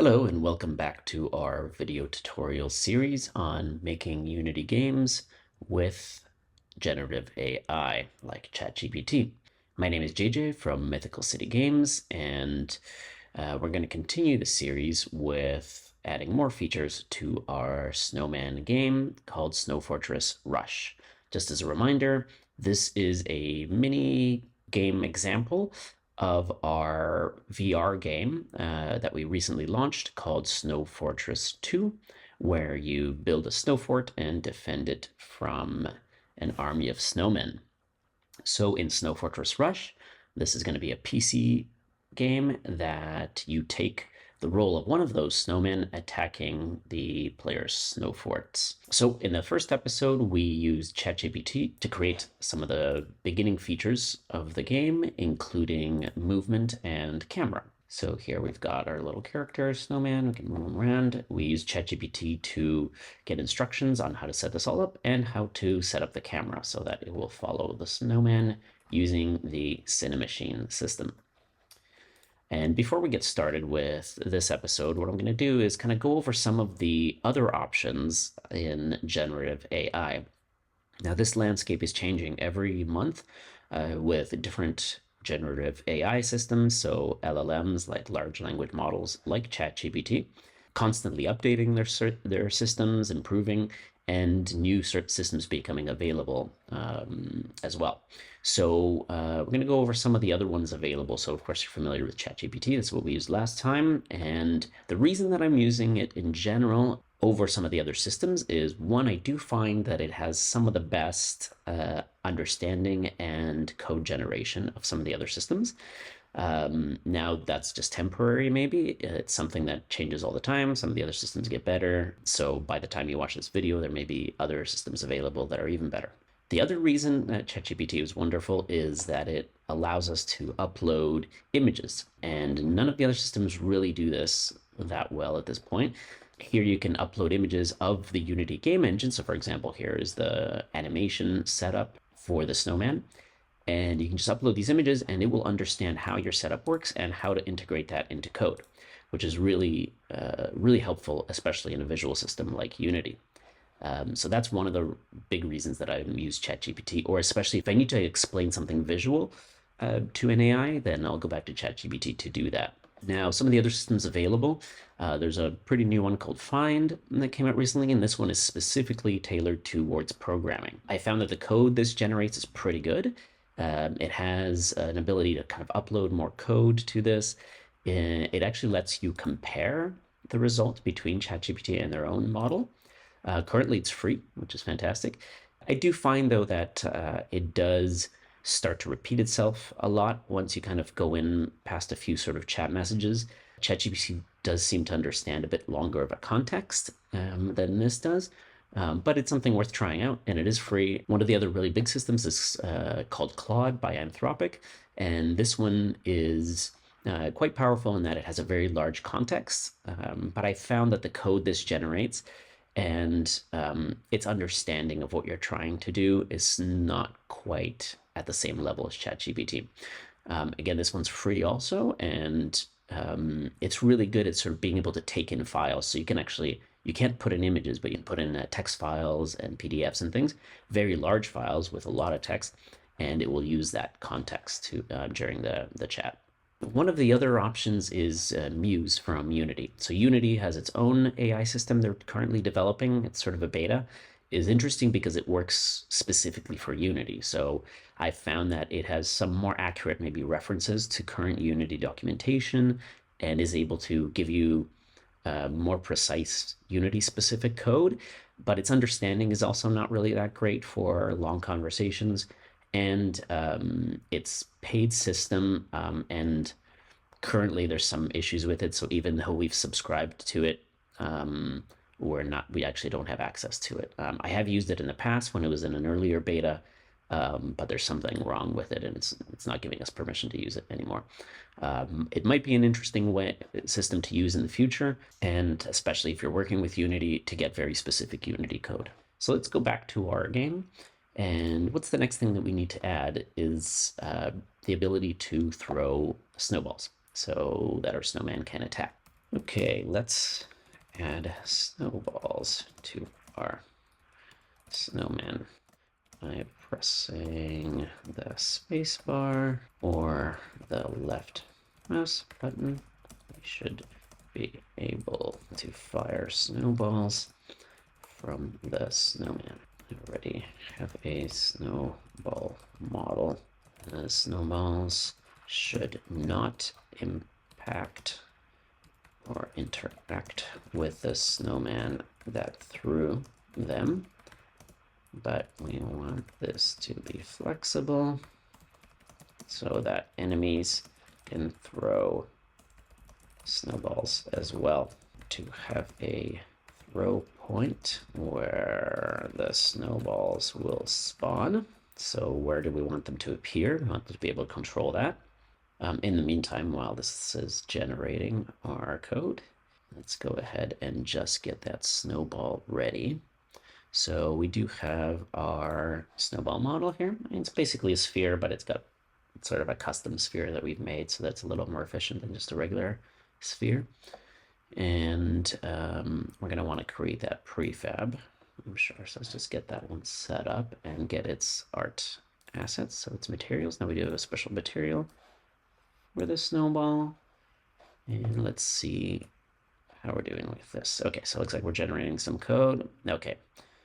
Hello and welcome back to our video tutorial series on making Unity games with generative AI like ChatGPT. My name is JJ from Mythical City Games, and we're going to continue the series with adding more features to our snowman game called Snow Fortress Rush. Just as a reminder, this is a mini game example of our VR game that we recently launched called Snow Fortress 2, where you build a snow fort and defend it from an army of snowmen. So in Snow Fortress Rush, this is going to be a PC game that you take the role of one of those snowmen attacking the player's snow forts. So in the first episode, we used ChatGPT to create some of the beginning features of the game, including movement and camera. So here we've got our little character, snowman. We can move him around. We use ChatGPT to get instructions on how to set this all up and how to set up the camera so that it will follow the snowman using the Cinemachine system. And before we get started with this episode, what I'm going to do is kind of go over some of the other options in generative AI. Now, this landscape is changing every month with different generative AI systems, so LLMs, like large language models like ChatGPT, constantly updating their systems, improving, and new systems becoming available as well. So we're going to go over some of the other ones available. So of course you're familiar with ChatGPT. That's what we used last time. And the reason that I'm using it in general over some of the other systems is, one, I do find that it has some of the best understanding and code generation of some of the other systems. Now that's just temporary, maybe. It's something that changes all the time. Some of the other systems get better. So by the time you watch this video, there may be other systems available that are even better. The other reason that ChatGPT is wonderful is that it allows us to upload images, and none of the other systems really do this that well at this point. Here you can upload images of the Unity game engine. So for example, here is the animation setup for the snowman. And you can just upload these images and it will understand how your setup works and how to integrate that into code, which is really, really helpful, especially in a visual system like Unity. So that's one of the big reasons that I use ChatGPT, or especially if I need to explain something visual to an AI, then I'll go back to ChatGPT to do that. Now, some of the other systems available, there's a pretty new one called Phind that came out recently, and this one is specifically tailored towards programming. I found that the code this generates is pretty good. It has an ability to kind of upload more code to this. It actually lets you compare the result between ChatGPT and their own model. Currently, it's free, which is fantastic. I do find, though, that it does start to repeat itself a lot once you kind of go in past a few sort of chat messages. ChatGPT does seem to understand a bit longer of a context than this does. But it's something worth trying out, and it is free. One of the other really big systems is called Claude by Anthropic, and this one is quite powerful in that it has a very large context. But I found that the code this generates and its understanding of what you're trying to do is not quite at the same level as ChatGPT. Again, this one's free also, and it's really good at sort of being able to take in files. So you can actually, you can't put in images, but you can put in text files and PDFs and things, very large files with a lot of text, and it will use that context to during the chat. One of the other options is Muse from Unity. So Unity has its own AI system they're currently developing. It's sort of a beta. Is interesting because it works specifically for Unity. So I found that it has some more accurate maybe references to current Unity documentation and is able to give you more precise Unity specific code, but its understanding is also not really that great for long conversations. And it's paid system, and currently there's some issues with it. So even though we've subscribed to it, we actually don't have access to it. I have used it in the past when it was in an earlier beta, but there's something wrong with it, and it's not giving us permission to use it anymore. It might be an interesting system to use in the future, and especially if you're working with Unity to get very specific Unity code. So let's go back to our game. And what's the next thing that we need to add is the ability to throw snowballs so that our snowman can attack. Okay, let's add snowballs to our snowman by pressing the space bar or the left mouse button. We should be able to fire snowballs from the snowman. I already have a snowball model. The snowballs should not impact or interact with the snowman that threw them, but we want this to be flexible so that enemies can throw snowballs as well. To have a throw point where the snowballs will spawn. So where do we want them to appear? We want to be able to control that. In the meantime, while this is generating our code, let's go ahead and just get that snowball ready. So we do have our snowball model here. It's basically a sphere, but it's got sort of a custom sphere that we've made, so that's a little more efficient than just a regular sphere. And we're going to want to create that prefab, I'm sure. So let's just get that one set up and get its art assets. So it's materials. Now we do have a special material for the snowball. And let's see how we're doing with this. Okay, so it looks like we're generating some code. Okay,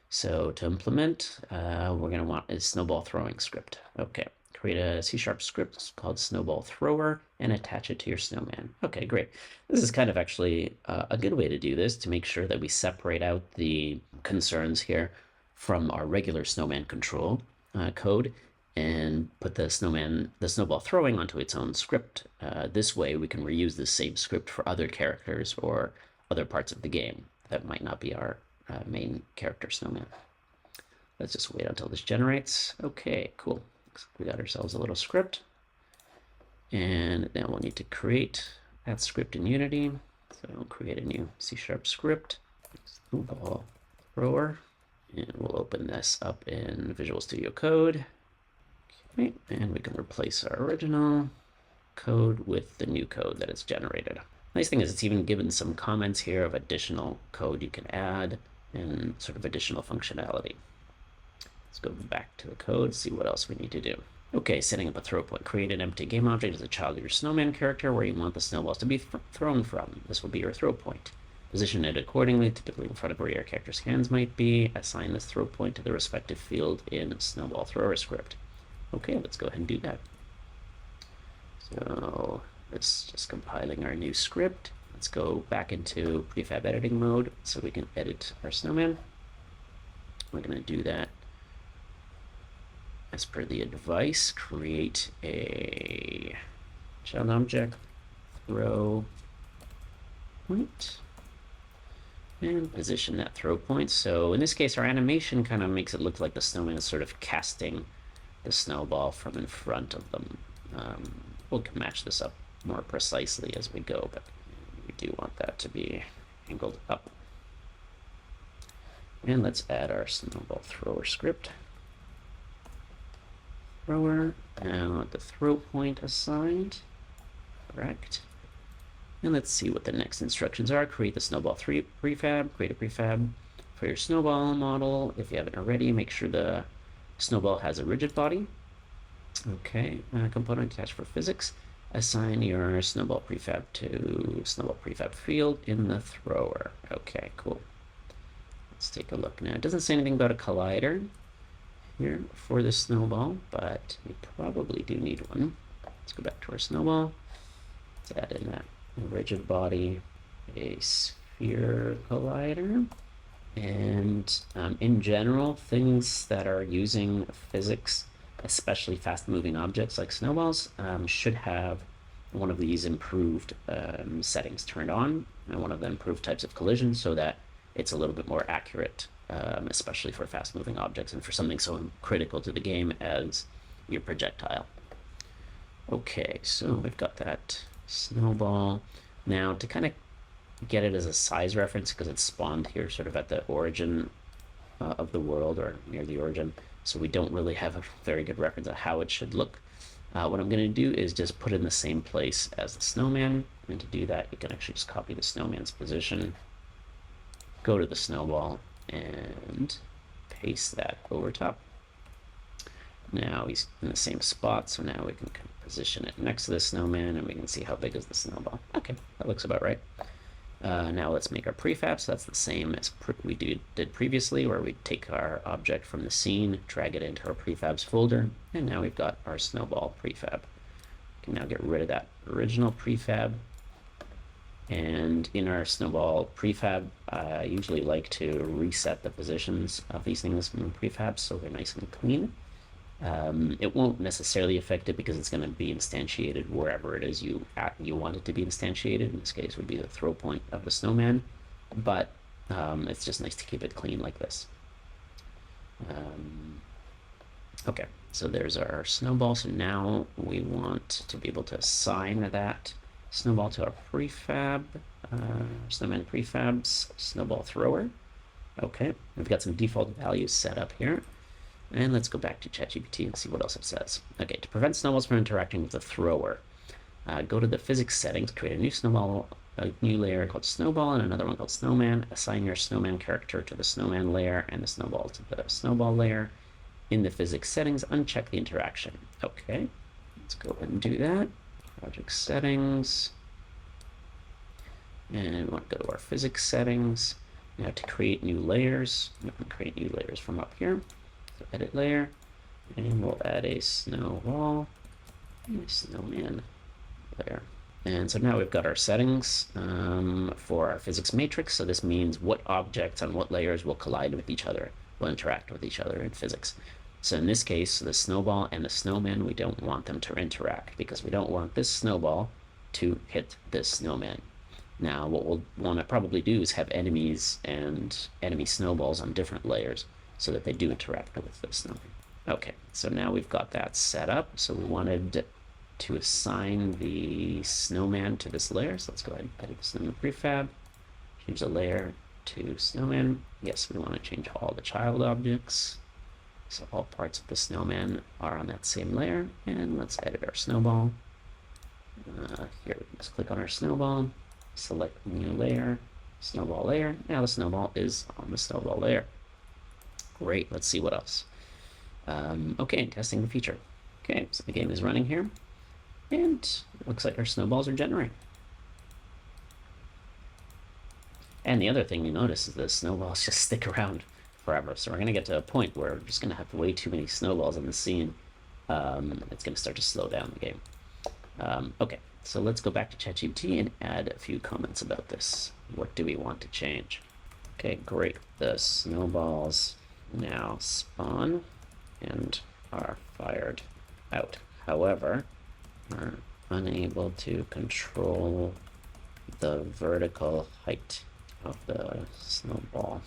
so to implement, we're going to want a snowball throwing script. Okay, create a C# script called snowball thrower and attach it to your snowman. Okay, great. This is kind of actually a good way to do this, to make sure that we separate out the concerns here from our regular snowman control code and put the snowball throwing onto its own script. This way we can reuse the same script for other characters or other parts of the game that might not be our main character snowman. Let's just wait until this generates. Okay, cool. Looks like we got ourselves a little script. And now we'll need to create that script in Unity. So we'll create a new C# script, snowball thrower, and we'll open this up in Visual Studio Code. Okay, and we can replace our original code with the new code that is generated. Nice thing is it's even given some comments here of additional code you can add and sort of additional functionality. Let's go back to the code, see what else we need to do. Okay, setting up a throw point. Create an empty game object as a child of your snowman character where you want the snowballs to be thrown from. This will be your throw point. Position it accordingly, typically in front of where your character's hands might be. Assign this throw point to the respective field in snowball thrower script. Okay, let's go ahead and do that. So it's just compiling our new script. Let's go back into prefab editing mode so we can edit our snowman. We're going to do that as per the advice. Create a child object, throw point, and position that throw point. So in this case, our animation kind of makes it look like the snowman is sort of casting the snowball from in front of them. We'll match this up more precisely as we go, but we do want that to be angled up. And let's add our snowball thrower script. Thrower, and I want the throw point assigned. Correct. And let's see what the next instructions are. Create the snowball prefab. Create a prefab for your snowball model. If you haven't already, make sure the snowball has a rigid body. Okay, component attached for physics. Assign your snowball prefab to snowball prefab field in the thrower. Okay, cool. Let's take a look now. It doesn't say anything about a collider here for the snowball, but we probably do need one. Let's go back to our snowball. Let's add in that rigid body, a sphere collider. And in general, things that are using physics, especially fast-moving objects like snowballs, should have one of these improved settings turned on, and one of the improved types of collision, so that it's a little bit more accurate, especially for fast-moving objects and for something so critical to the game as your projectile. Okay, so we've got that snowball. Now, to kind of get it as a size reference, because it's spawned here sort of at the origin of the world, or near the origin, so we don't really have a very good reference of how it should look. What I'm going to do is just put it in the same place as the snowman. And to do that, you can actually just copy the snowman's position, go to the snowball, and paste that over top. Now he's in the same spot, so now we can position it next to the snowman, and we can see how big is the snowball. Okay, that looks about right. Now let's make our prefab. So that's the same as we did previously, where we take our object from the scene, drag it into our prefabs folder, and now we've got our snowball prefab. We can now get rid of that original prefab. And in our snowball prefab, I usually like to reset the positions of these things from prefabs so they're nice and clean. It won't necessarily affect it because it's going to be instantiated wherever it is you want it to be instantiated. In this case would be the throw point of the snowman, but it's just nice to keep it clean like this. Okay, so there's our snowball. So now we want to be able to assign that snowball to our prefab, snowman prefabs, snowball thrower. Okay, we've got some default values set up here. And let's go back to ChatGPT and see what else it says. Okay, to prevent snowballs from interacting with the thrower, go to the physics settings, create a new snowball, a new layer called snowball, and another one called snowman. Assign your snowman character to the snowman layer and the snowball to the snowball layer. In the physics settings, uncheck the interaction. Okay, let's go ahead and do that. Project settings. And we want to go to our physics settings. Now to create new layers, we can create new layers from up here. So edit layer, and we'll add a snowball and a snowman layer. And so now we've got our settings for our physics matrix. So this means what objects on what layers will collide with each other, will interact with each other in physics. So in this case, the snowball and the snowman, we don't want them to interact because we don't want this snowball to hit this snowman. Now, what we'll want to probably do is have enemies and enemy snowballs on different layers so that they do interact with the snowman. Okay, so now we've got that set up. So we wanted to assign the snowman to this layer. So let's go ahead and edit the snowman prefab, change the layer to snowman. Yes, we want to change all the child objects. So all parts of the snowman are on that same layer. And let's edit our snowball. Here, let's click on our snowball, select new layer, snowball layer. Now the snowball is on the snowball layer. Great, let's see what else. Okay, testing the feature. Okay, so the game is running here, and it looks like our snowballs are generating. And the other thing you notice is the snowballs just stick around forever. So we're going to get to a point where we're just going to have way too many snowballs in the scene. It's going to start to slow down the game. Okay, so let's go back to ChatGPT and add a few comments about this. What do we want to change? Okay, great. The snowballs now spawn and are fired out. However, we're unable to control the vertical height of the snowball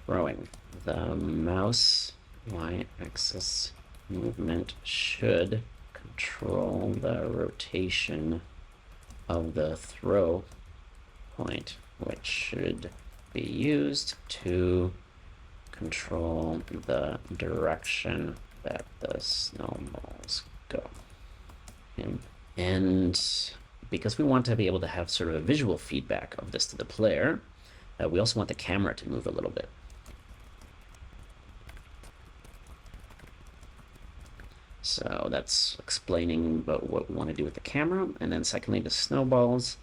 throwing. The mouse y-axis movement should control the rotation of the throw point, which should be used to control the direction that the snowballs go in. And because we want to be able to have sort of a visual feedback of this to the player, we also want the camera to move a little bit. So that's explaining about what we want to do with the camera. And then secondly, the snowballs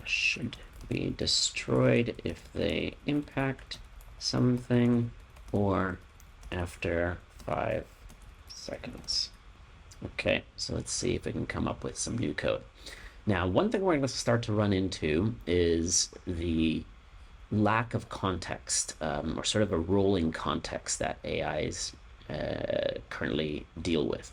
should be destroyed if they impact something or after 5 seconds. Okay, so let's see if we can come up with some new code. Now, one thing we're going to start to run into is the lack of context, or sort of a rolling context that AIs currently deal with.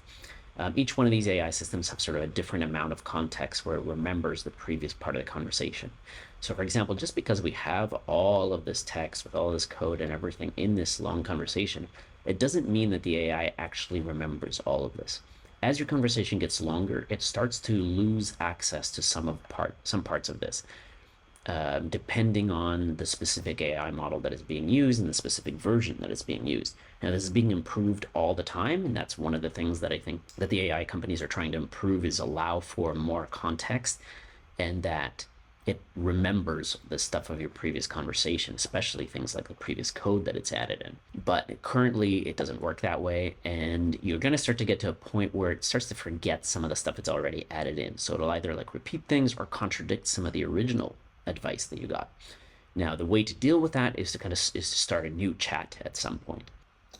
Each one of these AI systems have sort of a different amount of context where it remembers the previous part of the conversation. So for example, just because we have all of this text with all this code and everything in this long conversation, it doesn't mean that the AI actually remembers all of this. As your conversation gets longer, it starts to lose access to some parts of this, depending on the specific AI model that is being used and the specific version that is being used. Now, this is being improved all the time, and that's one of the things that I think that the AI companies are trying to improve, is allow for more context and that it remembers the stuff of your previous conversation, especially things like the previous code that it's added in. But currently, it doesn't work that way, and you're going to start to get to a point where it starts to forget some of the stuff it's already added in. So it'll either like repeat things or contradict some of the original advice that you got. Now, the way to deal with that is to start a new chat at some point.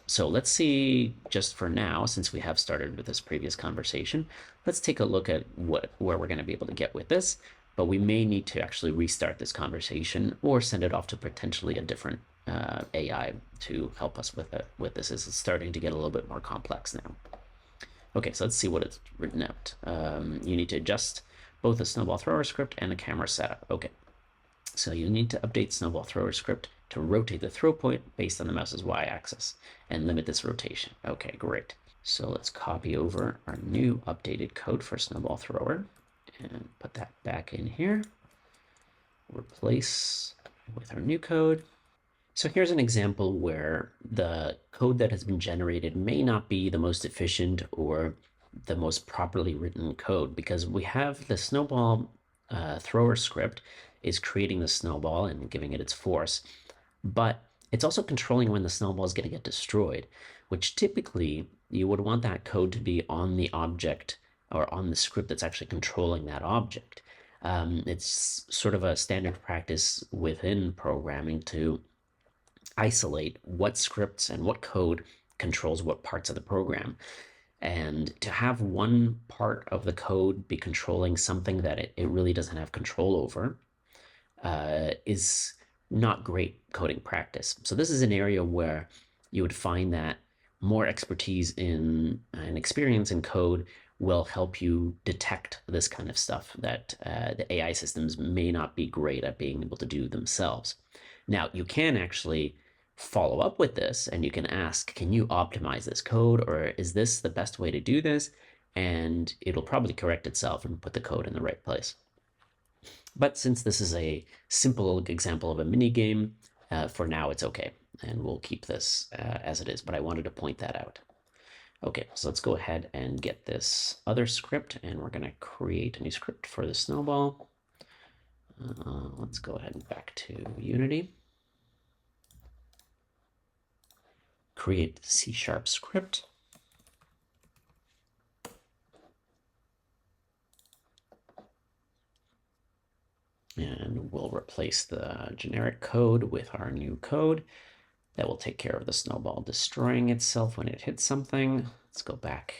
So let's see, just for now, since we have started with this previous conversation, let's take a look at where we're going to be able to get with this. But we may need to actually restart this conversation or send it off to potentially a different AI to help us with this. It's starting to get a little bit more complex now. Okay, so let's see what it's written out. You need to adjust both the snowball thrower script and the camera setup. Okay, so you need to update snowball thrower script to rotate the throw point based on the mouse's y-axis and limit this rotation. Okay, great. So let's copy over our new updated code for snowball thrower and put that back in here. Replace with our new code. So here's an example where the code that has been generated may not be the most efficient or the most properly written code, because we have the snowball thrower script is creating the snowball and giving it its force, but it's also controlling when the snowball is going to get destroyed, which typically you would want that code to be on the object or on the script that's actually controlling that object. It's sort of a standard practice within programming to isolate what scripts and what code controls what parts of the program. And to have one part of the code be controlling something that it really doesn't have control over is not great coding practice. So this is an area where you would find that more expertise in and experience in code will help you detect this kind of stuff that the AI systems may not be great at being able to do themselves. Now, you can actually follow up with this and you can ask, can you optimize this code, or is this the best way to do this? And it'll probably correct itself and put the code in the right place. But since this is a simple example of a mini game, for now it's okay. And we'll keep this as it is, but I wanted to point that out. Okay, so let's go ahead and get this other script, and we're gonna create a new script for the snowball. Let's go ahead and back to Unity. Create C# script. And we'll replace the generic code with our new code. That will take care of the snowball destroying itself when it hits something. Let's go back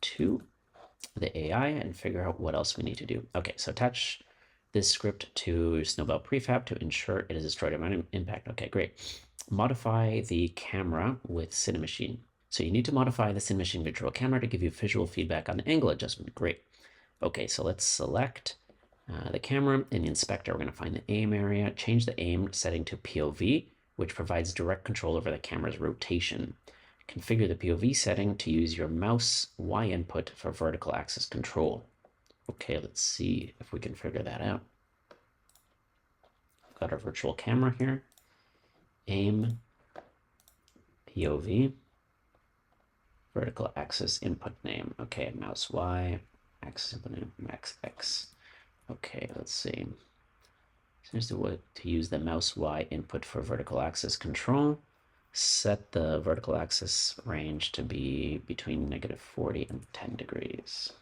to the AI and figure out what else we need to do. Okay, so attach this script to snowball prefab to ensure it is destroyed on impact. Okay, great. Modify the camera with Cinemachine. So you need to modify the Cinemachine virtual camera to give you visual feedback on the angle adjustment. Great. Okay, so let's select the camera. In the inspector, we're going to find the aim area, change the aim setting to POV, which provides direct control over the camera's rotation. Configure the POV setting to use your mouse Y input for vertical axis control. Okay, let's see if we can figure that out. We've got our virtual camera here. Aim, POV, vertical axis input name. Okay, mouse Y, axis input name, max X. Okay, let's see. Here's the way to use the mouse Y input for vertical axis control. Set the vertical axis range to be between -40 and 10 degrees.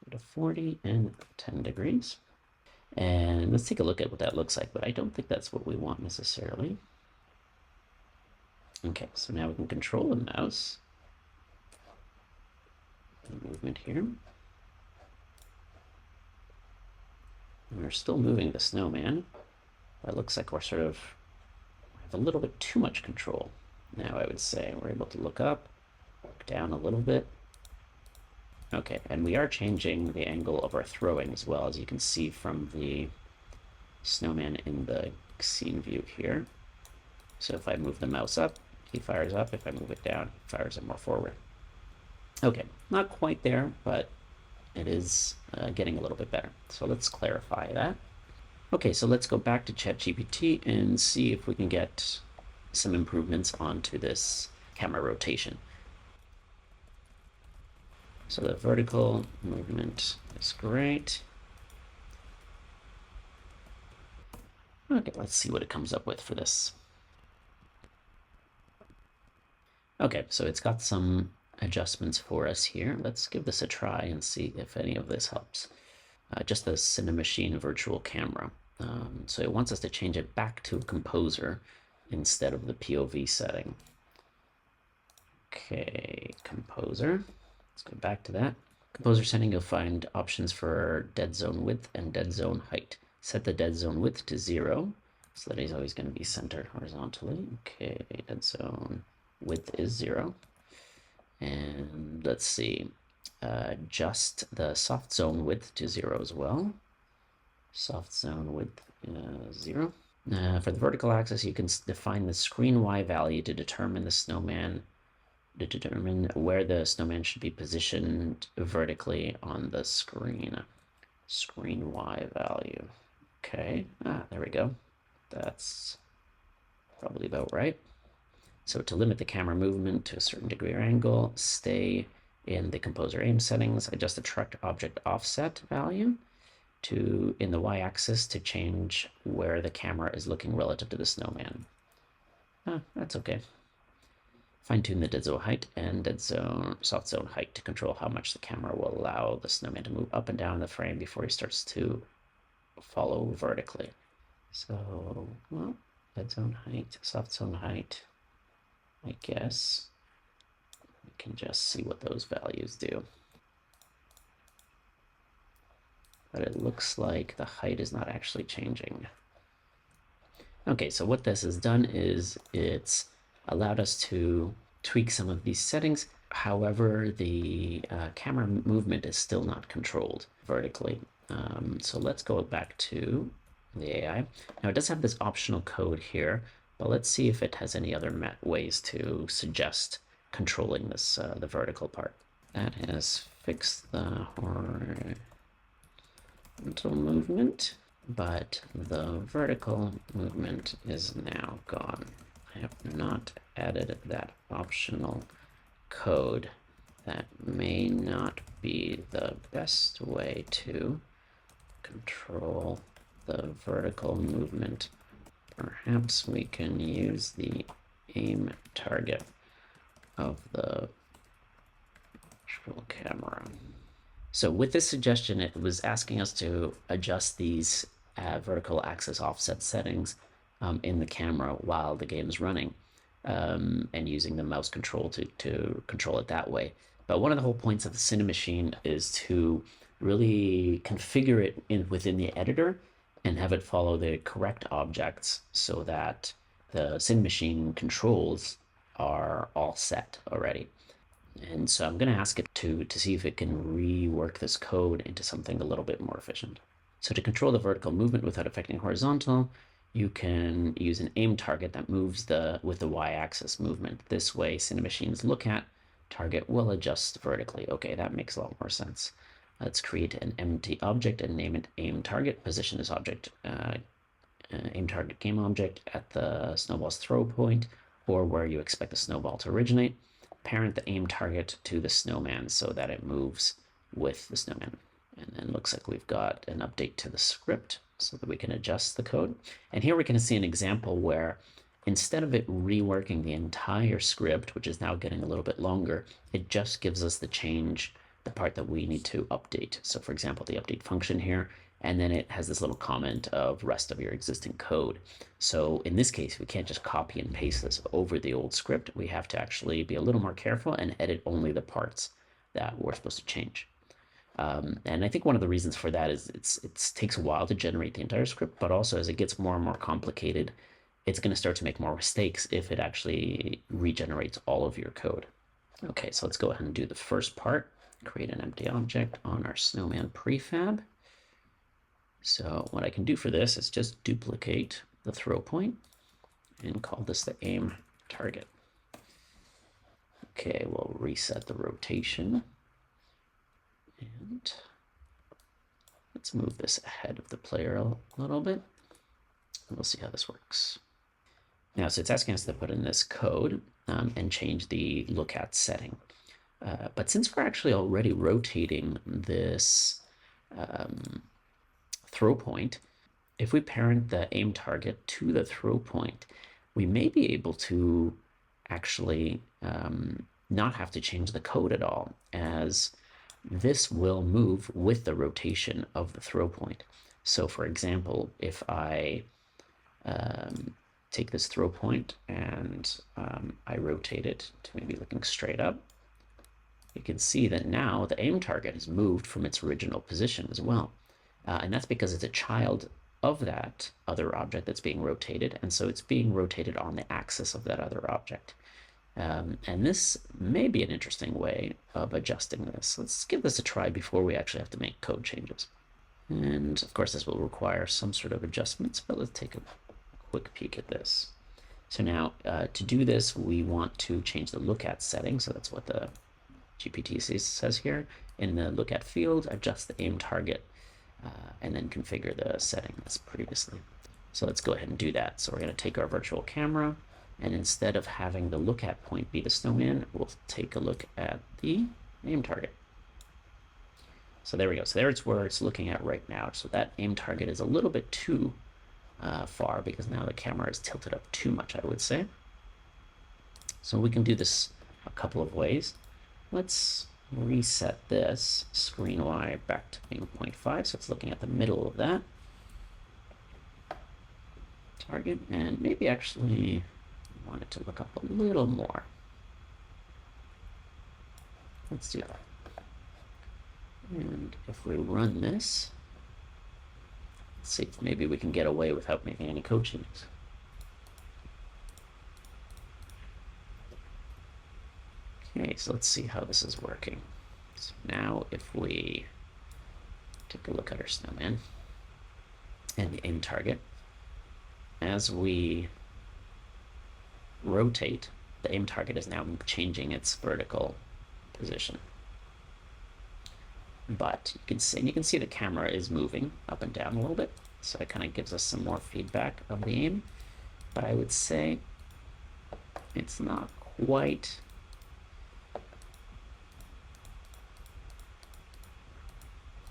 -40 and 10 degrees. And let's take a look at what that looks like, but I don't think that's what we want necessarily. Okay, so now we can control the mouse. The movement here. And we're still moving the snowman. But it looks like we're sort of have a little bit too much control. Now I would say we're able to look up, look down a little bit. Okay, and we are changing the angle of our throwing as well, as you can see from the snowman in the scene view here. So if I move the mouse up, he fires up. If I move it down, he fires it more forward. Okay, not quite there, but it is getting a little bit better. So let's clarify that. Okay, so let's go back to ChatGPT and see if we can get some improvements onto this camera rotation. So the vertical movement is great. Okay, let's see what it comes up with for this. Okay, so it's got some adjustments for us here. Let's give this a try and see if any of this helps. Just the Cinemachine virtual camera. So it wants us to change it back to a composer instead of the POV setting. Okay, composer. Let's go back to that. Composer setting, you'll find options for dead zone width and dead zone height. Set the dead zone width to 0, so that he's always going to be centered horizontally. Okay, dead zone width is 0. And let's see, adjust the soft zone width to 0 as well. Soft zone width 0. For the vertical axis, you can define the screen Y value to determine where the snowman should be positioned vertically on the screen. Screen Y value. Okay, there we go. That's probably about right. So to limit the camera movement to a certain degree or angle, stay in the composer aim settings, adjust the tracked object offset value in the y-axis to change where the camera is looking relative to the snowman. That's okay. Fine-tune the dead zone height and soft zone height to control how much the camera will allow the snowman to move up and down the frame before he starts to follow vertically. So, well, dead zone height, soft zone height, I guess we can just see what those values do. But it looks like the height is not actually changing. Okay, so what this has done is it's allowed us to tweak some of these settings. However, the camera movement is still not controlled vertically. So let's go back to the AI. Now it does have this optional code here, but let's see if it has any other ways to suggest controlling this the vertical part. That has fixed the horizontal movement, but the vertical movement is now gone. I have not added that optional code. That may not be the best way to control the vertical movement. Perhaps we can use the aim target of the virtual camera. So with this suggestion, it was asking us to adjust these vertical axis offset settings in the camera while the game is running, and using the mouse control to control it that way. But one of the whole points of the Cinemachine is to really configure it within the editor and have it follow the correct objects so that the Cinemachine controls are all set already. And so I'm going to ask it to see if it can rework this code into something a little bit more efficient. So to control the vertical movement without affecting horizontal, you can use an aim target that moves with the y-axis movement. This way, Cinemachine's look at target will adjust vertically. Okay, that makes a lot more sense. Let's create an empty object and name it aim target. Position this object, aim target game object at the snowball's throw point or where you expect the snowball to originate. Parent the aim target to the snowman so that it moves with the snowman. And then looks like we've got an update to the script so that we can adjust the code. And here we can see an example where instead of it reworking the entire script, which is now getting a little bit longer, it just gives us the part that we need to update. So for example, the update function here, and then it has this little comment of rest of your existing code. So in this case, we can't just copy and paste this over the old script. We have to actually be a little more careful and edit only the parts that we're supposed to change. And I think one of the reasons for that is it takes a while to generate the entire script, but also as it gets more and more complicated, it's going to start to make more mistakes if it actually regenerates all of your code. Okay, so let's go ahead and do the first part. Create an empty object on our snowman prefab. So what I can do for this is just duplicate the throw point and call this the aim target. Okay, we'll reset the rotation. And let's move this ahead of the player a little bit. We'll see how this works. Now, so it's asking us to put in this code and change the look at setting. But since we're actually already rotating this throw point, if we parent the aim target to the throw point, we may be able to actually not have to change the code at all, as this will move with the rotation of the throw point. So for example, if I take this throw point and I rotate it to maybe looking straight up, you can see that now the aim target has moved from its original position as well. And that's because it's a child of that other object that's being rotated, and so it's being rotated on the axis of that other object. And this may be an interesting way of adjusting this. Let's give this a try before we actually have to make code changes. And of course, this will require some sort of adjustments, but let's take a quick peek at this. So now to do this, we want to change the look at setting. So that's what the GPT says here. In the look at field, adjust the aim target, and then configure the setting as previously. So let's go ahead and do that. So we're going to take our virtual camera, and instead of having the look at point be the snowman, we'll take a look at the aim target. So there we go. So there's where it's looking at right now. So that aim target is a little bit too far, because now the camera is tilted up too much, I would say. So we can do this a couple of ways. Let's reset this screen Y back to being 0.5, so it's looking at the middle of that target, and maybe actually want it to look up a little more. Let's do that. And if we run this, let's see if maybe we can get away without making any code changes. Okay, so let's see how this is working. So now if we take a look at our snowman and the aim target, as we rotate, the aim target is now changing its vertical position. But you can see the camera is moving up and down a little bit, so it kind of gives us some more feedback of the aim. But I would say it's not quite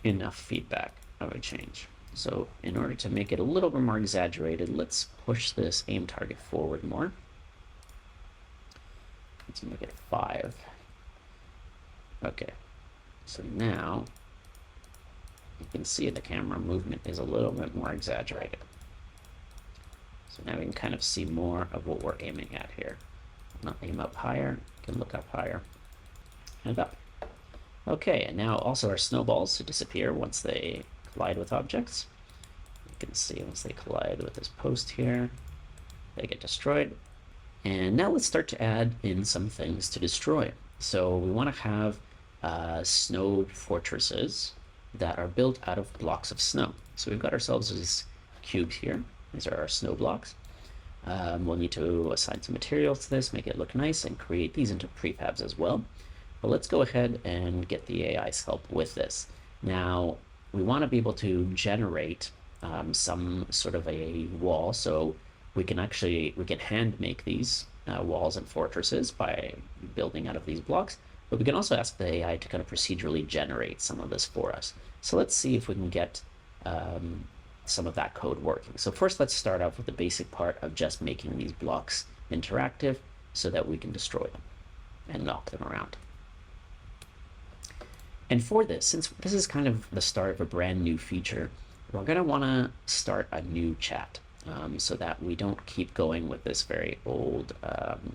enough feedback of a change. So in order to make it a little bit more exaggerated, let's push this aim target forward more. Let's make it 5. Okay, so now you can see the camera movement is a little bit more exaggerated. So now we can kind of see more of what we're aiming at here. Not aim up higher, you can look up higher and up. Okay, and now also our snowballs disappear once they collide with objects. You can see once they collide with this post here, they get destroyed. And now let's start to add in some things to destroy. So we want to have snow fortresses that are built out of blocks of snow. So we've got ourselves these cubes here. These are our snow blocks. We'll need to assign some materials to this, make it look nice, and create these into prefabs as well. But let's go ahead and get the AI's help with this. Now, we want to be able to generate some sort of a wall, so we can hand make these walls and fortresses by building out of these blocks, but we can also ask the AI to kind of procedurally generate some of this for us. So let's see if we can get some of that code working. So first, let's start off with the basic part of just making these blocks interactive so that we can destroy them and knock them around. And for this, since this is kind of the start of a brand new feature, we're going to want to start a new chat so that we don't keep going with this very old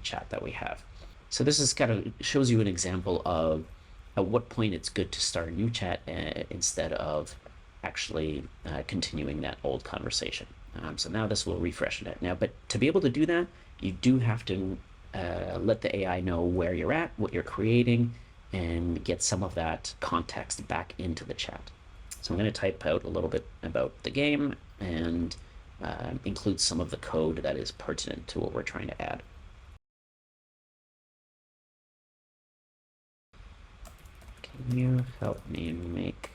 chat that we have. So this is kind of shows you an example of at what point it's good to start a new chat instead of actually continuing that old conversation. So now this will refresh it now, but to be able to do that, you do have to let the AI know where you're at, what you're creating, and get some of that context back into the chat. So I'm going to type out a little bit about the game and include some of the code that is pertinent to what we're trying to add. Can you help me make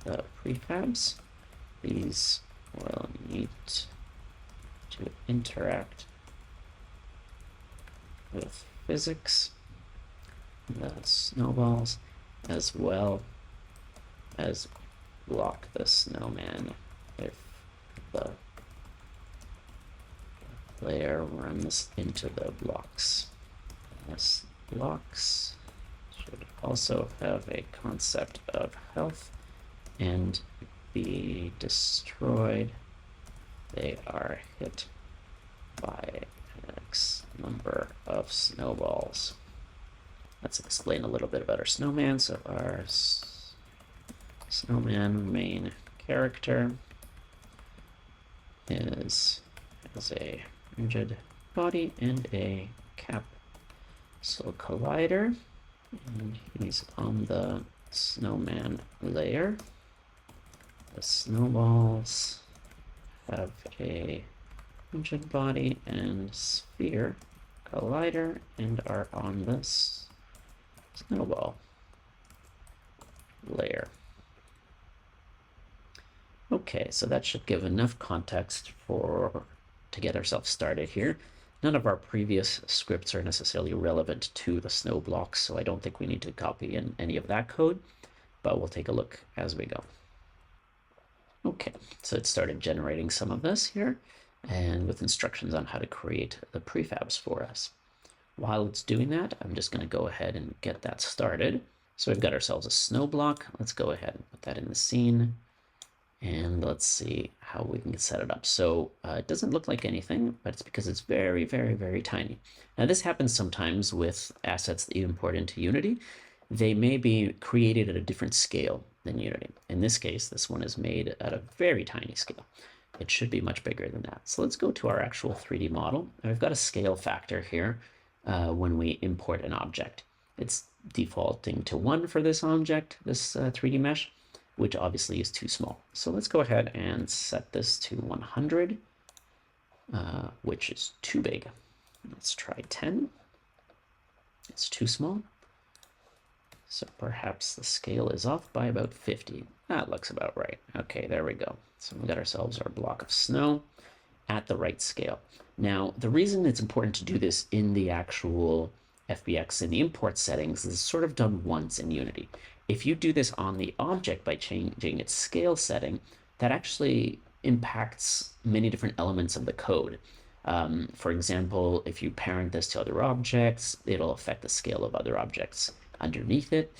the prefabs? These will need to interact with physics, the snowballs, as well as block the snowman if the player runs into the blocks. This blocks should also have a concept of health and be destroyed. They are hit by X number of snowballs. Let's explain a little bit about our snowman. So our snowman main character has a rigid body and a capsule collider, and he's on the snowman layer. The snowballs have a rigid body and sphere collider and are on this snowball layer. Okay, so that should give enough context to get ourselves started here. None of our previous scripts are necessarily relevant to the snow blocks, so I don't think we need to copy in any of that code, but we'll take a look as we go. Okay, so it started generating some of this here, and with instructions on how to create the prefabs for us. While it's doing that, I'm just going to go ahead and get that started. So we've got ourselves a snow block. Let's go ahead and put that in the scene. And let's see how we can set it up. So it doesn't look like anything, but it's because it's very, very, very tiny. Now this happens sometimes with assets that you import into Unity. They may be created at a different scale than Unity. In this case, this one is made at a very tiny scale. It should be much bigger than that. So let's go to our actual 3D model. And we've got a scale factor here when we import an object. It's defaulting to 1 for this object, this 3D mesh, which obviously is too small. So let's go ahead and set this to 100, which is too big. Let's try 10. It's too small. So perhaps the scale is off by about 50. That looks about right. Okay, there we go. So we got ourselves our block of snow at the right scale. Now, the reason it's important to do this in the actual FBX in the import settings is sort of done once in Unity. If you do this on the object by changing its scale setting, that actually impacts many different elements of the code. For example, if you parent this to other objects, it'll affect the scale of other objects underneath it.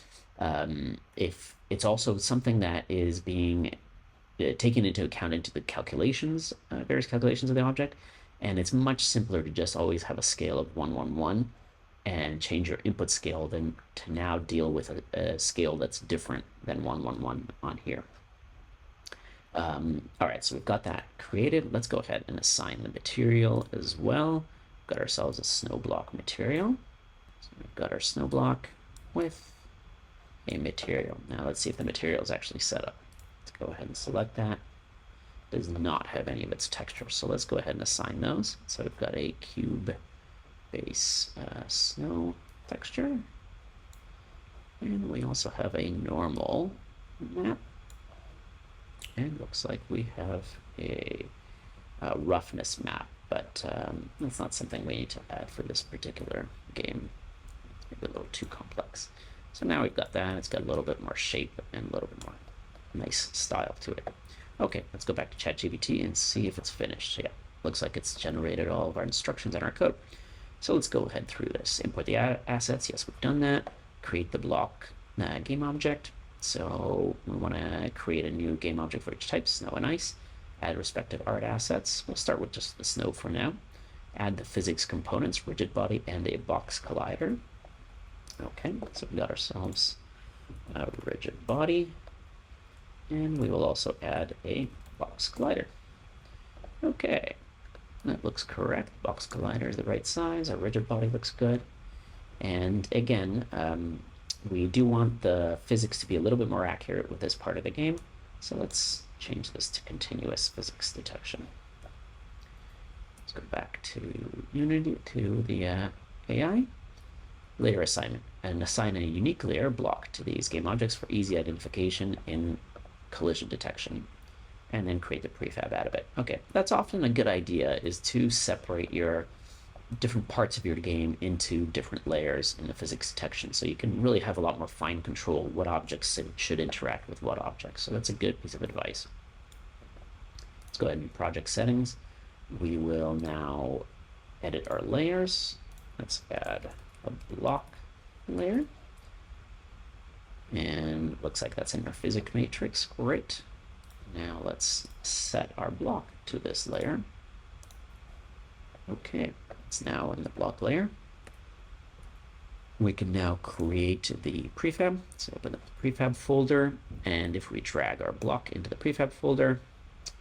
If it's also something that is being taken into account into the calculations, various calculations of the object, and it's much simpler to just always have a scale of 1, 1, 1 and change your input scale than to now deal with a scale that's different than 1, 1, 1 on here. All right, so we've got that created. Let's go ahead and assign the material as well. We've got ourselves a snow block material. So we've got our snow block with a material. Now let's see if the material is actually set up. Let's go ahead and select that. It does not have any of its textures, so let's go ahead and assign those. So we've got a cube base snow texture, and we also have a normal map, and looks like we have a roughness map, but that's not something we need to add for this particular game. It's maybe a little too complex. So now we've got that. It's got a little bit more shape and a little bit more nice style to it. Okay, let's go back to ChatGPT and see if it's finished. So yeah, looks like it's generated all of our instructions in our code. So let's go ahead through this. Import the assets. Yes, we've done that. Create the block game object. So we want to create a new game object for each type, snow and ice. Add respective art assets. We'll start with just the snow for now. Add the physics components, rigid body, and a box collider. Okay, so we got ourselves a rigid body, and we will also add a box collider. Okay, that looks correct. Box collider is the right size. Our rigid body looks good. And again, we do want the physics to be a little bit more accurate with this part of the game. So let's change this to continuous physics detection. Let's go back to Unity, to the AI. Layer assignment, and assign a unique layer block to these game objects for easy identification in collision detection, and then create the prefab out of it. Okay, that's often a good idea, is to separate your different parts of your game into different layers in the physics detection. So you can really have a lot more fine control what objects should interact with what objects. So that's a good piece of advice. Let's go ahead and project settings. We will now edit our layers. Let's add a block layer. And looks like that's in our physics matrix. Great. Now let's set our block to this layer. Okay, it's now in the block layer. We can now create the prefab. So open up the prefab folder, and if we drag our block into the prefab folder,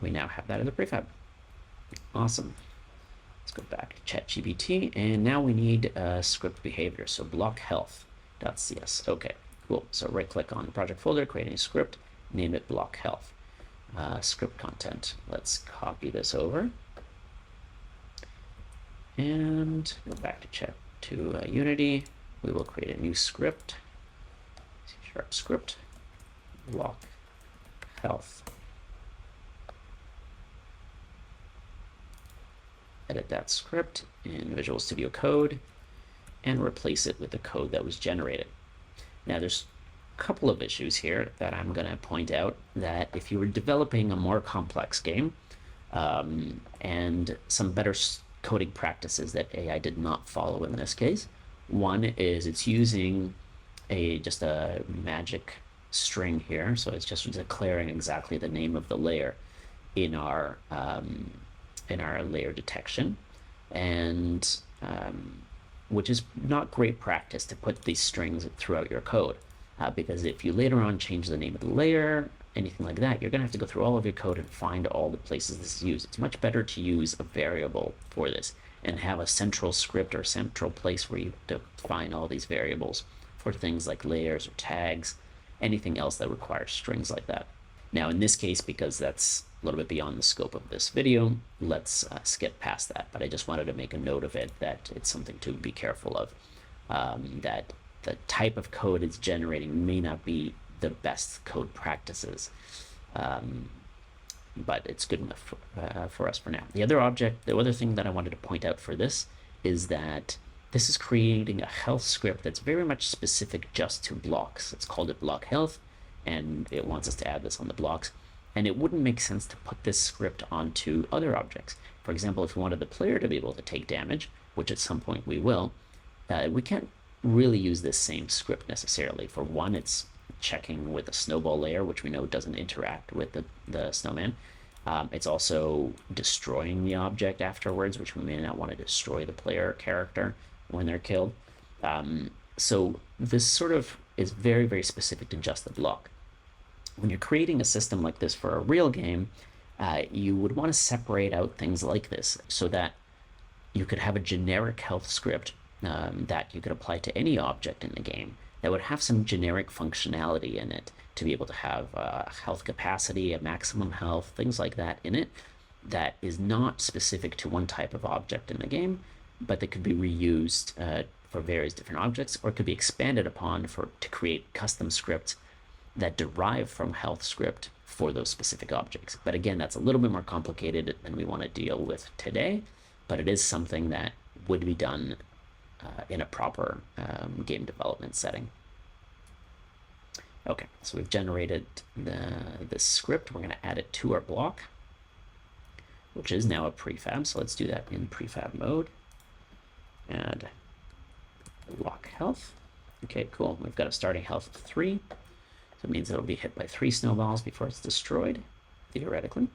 we now have that in the prefab. Awesome. Let's go back to ChatGPT, and now we need script behavior. So block health.cs. Okay, cool. So right click on the project folder, create a script, name it block health. Script content. Let's copy this over and go back to Unity. We will create a new script, C# script, block health. Edit that script in Visual Studio Code and replace it with the code that was generated. Now there's a couple of issues here that I'm going to point out, that if you were developing a more complex game and some better coding practices that AI did not follow in this case. One is it's using just a magic string here, so it's just declaring exactly the name of the layer in our layer detection, and which is not great practice to put these strings throughout your code, because if you later on change the name of the layer, anything like that, you're going to have to go through all of your code and find all the places this is used. It's much better to use a variable for this and have a central script or central place where you define all these variables for things like layers or tags, anything else that requires strings like that. Now in this case, because that's a little bit beyond the scope of this video, let's skip past that, but I just wanted to make a note of it, that it's something to be careful of, that the type of code it's generating may not be the best code practices, but it's good enough for us for now. The other thing that I wanted to point out for this is that this is creating a health script that's very much specific just to blocks. It's called it block health, and it wants us to add this on the blocks. And it wouldn't make sense to put this script onto other objects. For example, if we wanted the player to be able to take damage, which at some point we will, we can't really use this same script necessarily. For one, it's checking with a snowball layer, which we know doesn't interact with the snowman. It's also destroying the object afterwards, which we may not want to destroy the player character when they're killed. So this sort of is very, very specific to just the block. When you're creating a system like this for a real game, you would want to separate out things like this so that you could have a generic health script that you could apply to any object in the game that would have some generic functionality in it to be able to have health capacity, a maximum health, things like that in it, that is not specific to one type of object in the game, but that could be reused for various different objects, or could be expanded upon to create custom scripts that derive from health script for those specific objects. But again, that's a little bit more complicated than we want to deal with today, but it is something that would be done in a proper game development setting. Okay, so we've generated the script. We're going to add it to our block, which is now a prefab. So let's do that in prefab mode. Add block health. Okay, cool. We've got a starting health of 3. So it means it'll be hit by 3 snowballs before it's destroyed, theoretically.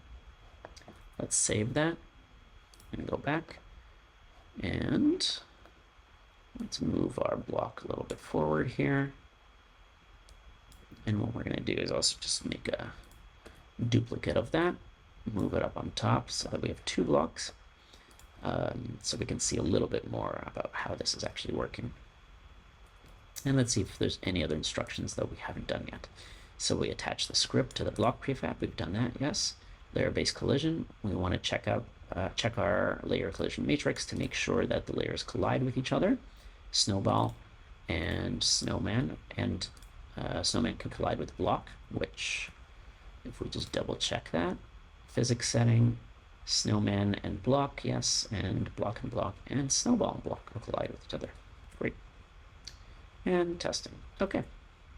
Let's save that and go back. And let's move our block a little bit forward here. And what we're going to do is also just make a duplicate of that, move it up on top so that we have 2 blocks, so we can see a little bit more about how this is actually working. And let's see if there's any other instructions that we haven't done yet. So we attach the script to the block prefab. We've done that, yes. Layer-based collision. We want to check our layer collision matrix to make sure that the layers collide with each other. Snowball and snowman, and snowman can collide with block, which if we just double check that, physics setting, Snowman and block, yes, and block and snowball and block will collide with each other. Great. And testing. Okay,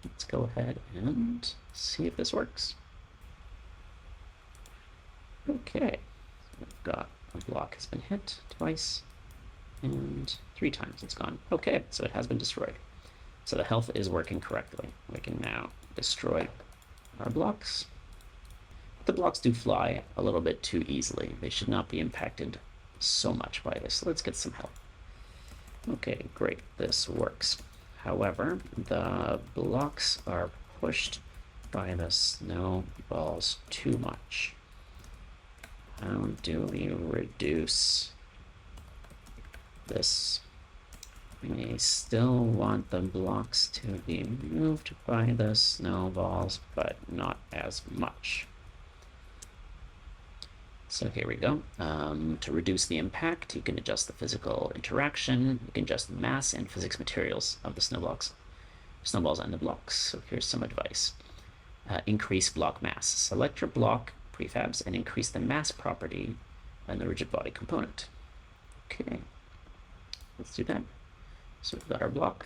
let's go ahead and see if this works. Okay, so we've got a block has been hit twice, and 3 times it's gone. Okay, so it has been destroyed. So the health is working correctly. We can now destroy our blocks. The blocks do fly a little bit too easily. They should not be impacted so much by this. Let's get some help. Okay, great, this works. However, the blocks are pushed by the snowballs too much. How do we reduce this? We still want the blocks to be moved by the snowballs, but not as much. So here we go. To reduce the impact, you can adjust the physical interaction. You can adjust the mass and physics materials of the snowballs and the blocks. So here's some advice. Increase block mass. Select your block prefabs and increase the mass property and the rigid body component. Okay, let's do that. So we've got our block,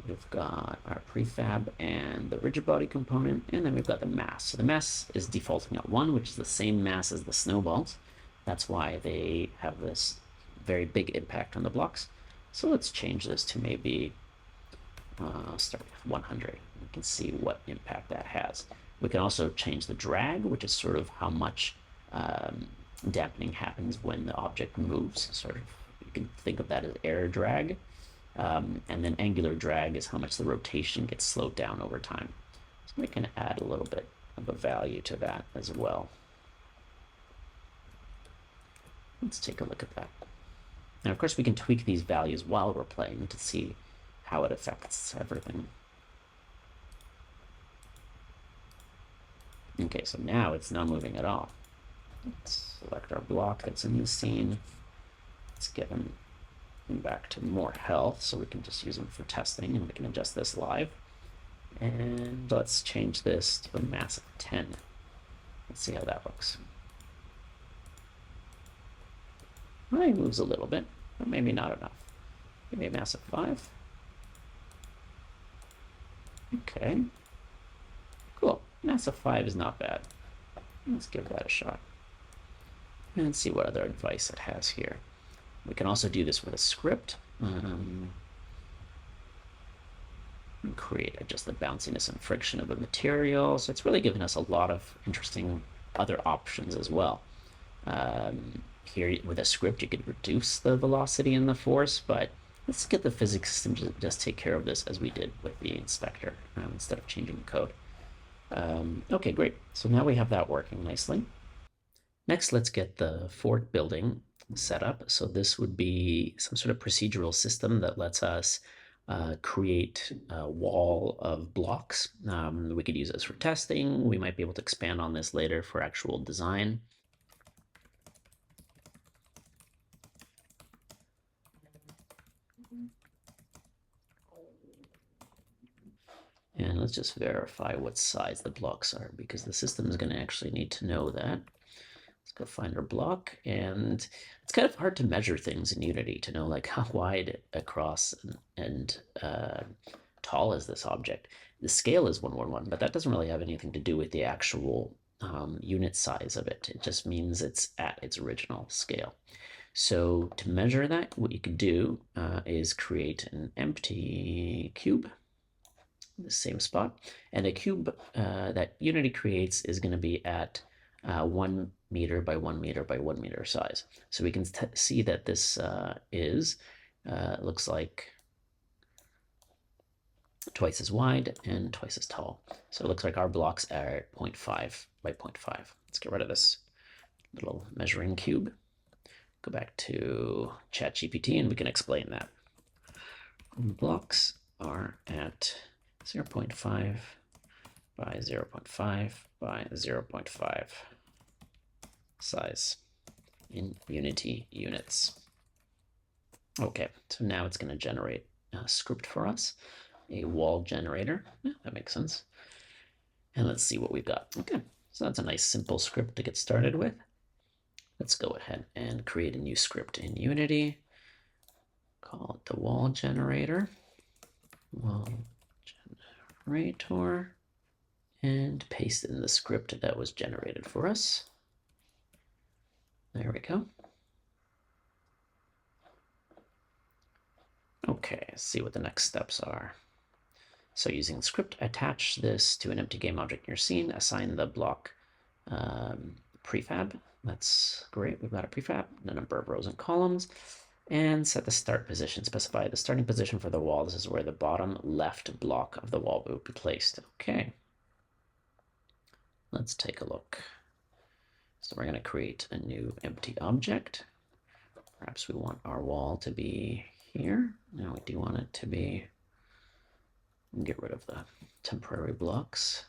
we've got our prefab and the rigid body component, and then we've got the mass. So the mass is defaulting at 1, which is the same mass as the snowballs. That's why they have this very big impact on the blocks. So let's change this to maybe start with 100. We can see what impact that has. We can also change the drag, which is sort of how much dampening happens when the object moves. Sort of, you can think of that as air drag. And then angular drag is how much the rotation gets slowed down over time. So we can add a little bit of a value to that as well. Let's take a look at that. And of course, we can tweak these values while we're playing to see how it affects everything. Okay, so now it's not moving at all. Let's select our block that's in the scene. Let's get him back to more health, so we can just use them for testing, and we can adjust this live. And let's change this to a mass of 10. Let's see how that looks. Well, it moves a little bit, but maybe not enough. Maybe a mass of 5. Okay. Cool. Mass of 5 is not bad. Let's give that a shot. And see what other advice it has here. We can also do this with a script. Adjust the bounciness and friction of the material. So it's really given us a lot of interesting other options as well. Here with a script, you could reduce the velocity and the force, but let's get the physics system to just take care of this as we did with the inspector instead of changing the code. Okay, great. So now we have that working nicely. Next, let's get the fort building set up. So this would be some sort of procedural system that lets us create a wall of blocks. We could use this for testing. We might be able to expand on this later for actual design. And let's just verify what size the blocks are, because the system is going to actually need to know that. Let's go find our block, and it's kind of hard to measure things in Unity to know like how wide across and tall is this object. The scale is 111, but that doesn't really have anything to do with the actual unit size of it. It just means it's at its original scale. So to measure that, what you could do is create an empty cube, the same spot, and a cube that Unity creates is going to be at 1 meter by 1 meter by 1 meter size. So we can see that this looks like twice as wide and twice as tall. So it looks like our blocks are 0.5 by 0.5. Let's get rid of this little measuring cube. Go back to ChatGPT and we can explain that. Blocks are at 0.5 by 0.5 by 0.5 size in Unity units. Okay, so now it's going to generate a script for us, a wall generator. Yeah, that makes sense. And let's see what we've got. Okay, so that's a nice simple script to get started with. Let's go ahead and create a new script in Unity. Call it the wall generator. Wall generator. And paste in the script that was generated for us. There we go. Okay, let's see what the next steps are. So using the script, attach this to an empty game object in your scene, assign the block prefab. That's great, we've got a prefab, the number of rows and columns, and set the start position. Specify the starting position for the wall. This is where the bottom left block of the wall will be placed. Okay, let's take a look. So we're going to create a new empty object. Perhaps we want our wall to be here. Now we do want it to be, get rid of the temporary blocks.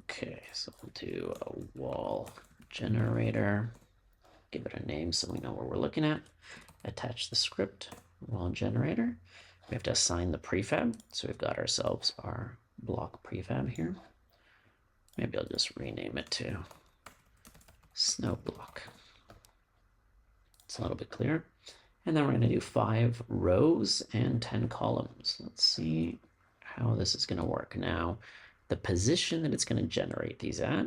Okay, so we'll do a wall generator. Give it a name so we know what we're looking at. Attach the script, wall generator. We have to assign the prefab. So we've got ourselves our block prefab here. Maybe I'll just rename it to snow block. It's a little bit clearer. And then we're going to do 5 rows and 10 columns. Let's see how this is going to work. Now, the position that it's going to generate these at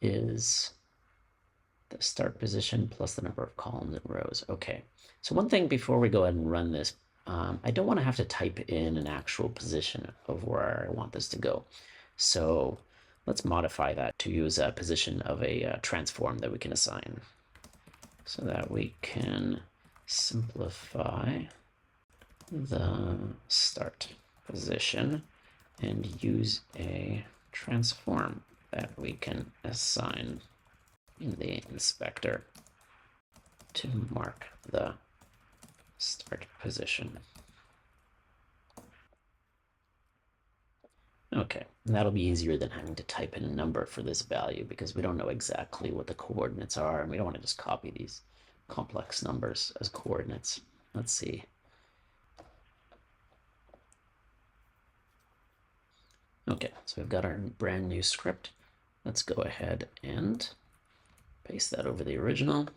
is the start position plus the number of columns and rows. Okay, so one thing before we go ahead and run this, I don't want to have to type in an actual position of where I want this to go. So let's modify that to use a position of a transform that we can assign so that we can simplify the start position and use a transform that we can assign in the inspector to mark the start position. Okay, and that'll be easier than having to type in a number for this value because we don't know exactly what the coordinates are and we don't want to just copy these complex numbers as coordinates. Let's see. Okay, so we've got our brand new script. Let's go ahead and paste that over the original.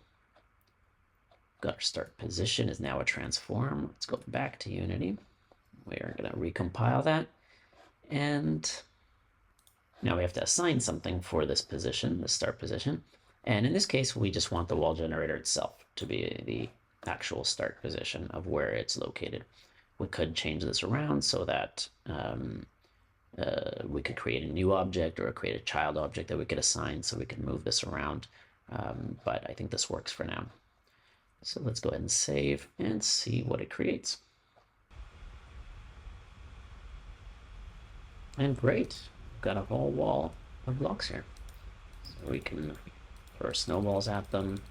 Got our start position is now a transform. Let's go back to Unity. We are going to recompile that. And now we have to assign something for this position, the start position. And in this case, we just want the wall generator itself to be the actual start position of where it's located. We could change this around so that we could create a new object or create a child object that we could assign so we can move this around. But I think this works for now. So let's go ahead and save and see what it creates. And great, we've got a whole wall of blocks here. So we can throw snowballs at them,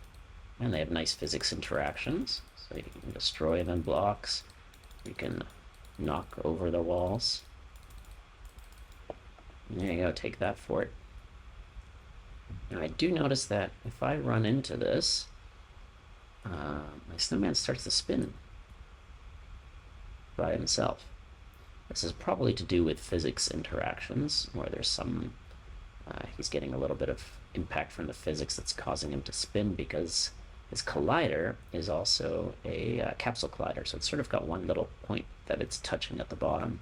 and they have nice physics interactions. So you can destroy them blocks. You can knock over the walls. There you go, take that for it. Now I do notice that if I run into this, my snowman starts to spin by himself. This is probably to do with physics interactions, where there's some, he's getting a little bit of impact from the physics that's causing him to spin because his collider is also a capsule collider. So it's sort of got one little point that it's touching at the bottom.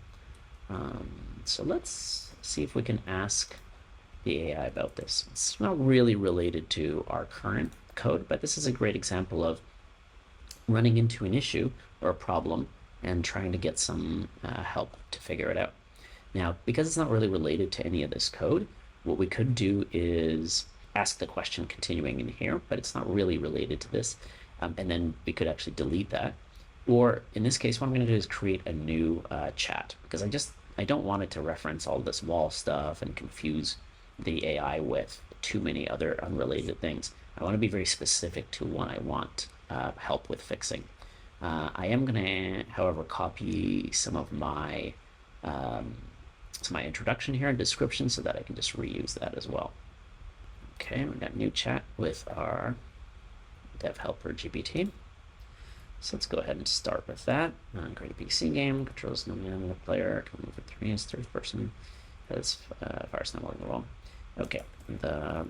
So let's see if we can ask the AI about this. It's not really related to our current code, but this is a great example of running into an issue or a problem and trying to get some help to figure it out. Now, because it's not really related to any of this code, what we could do is ask the question continuing in here, but it's not really related to this. And then we could actually delete that. Or in this case, what I'm going to do is create a new chat because I don't want it to reference all this wall stuff and confuse the AI with too many other unrelated things. I want to be very specific to what I want help with fixing. I am going to, however, copy some of my introduction here and description so that I can just reuse that as well. Okay, we got new chat with our dev helper GPT. So let's go ahead and start with that. Create a PC game, controls snowman with player, can move it 3 as third person, has fire snowball in the wall. Okay, the